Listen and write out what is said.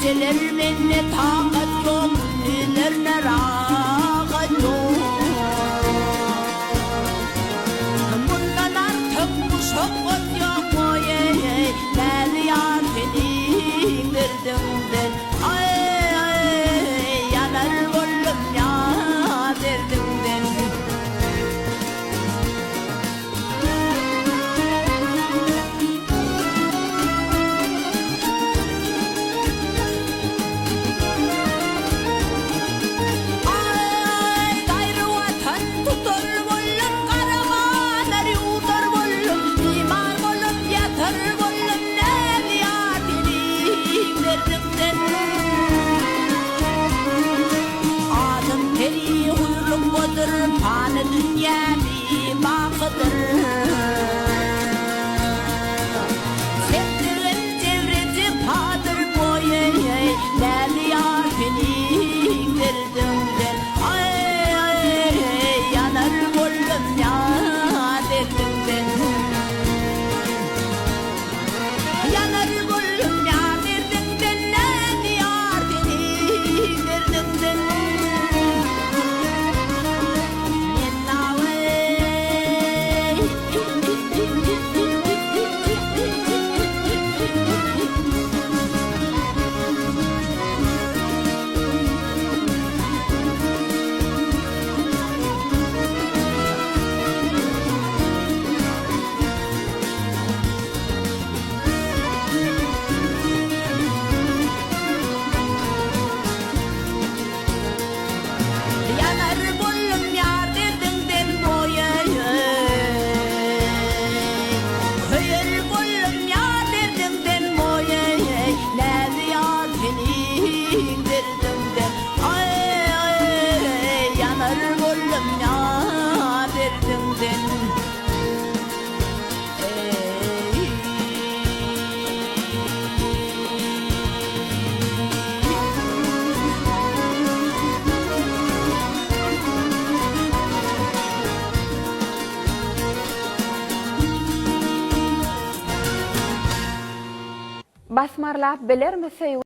geceler beni takat yok, nelerine rahat yok. Bundan artık bu şokot yok oy, feryat edin derdimden. Ay yanar bollum ya derdimden. Panı dünya bir bakıdır. Sevdiğim çevreci padır boyu, nerede yar benim derdimden. Ay yanar bollum ya derdimden. Yanar bollum ya derdimden, nerede yar benim derdimden. Basmarlap bilermisi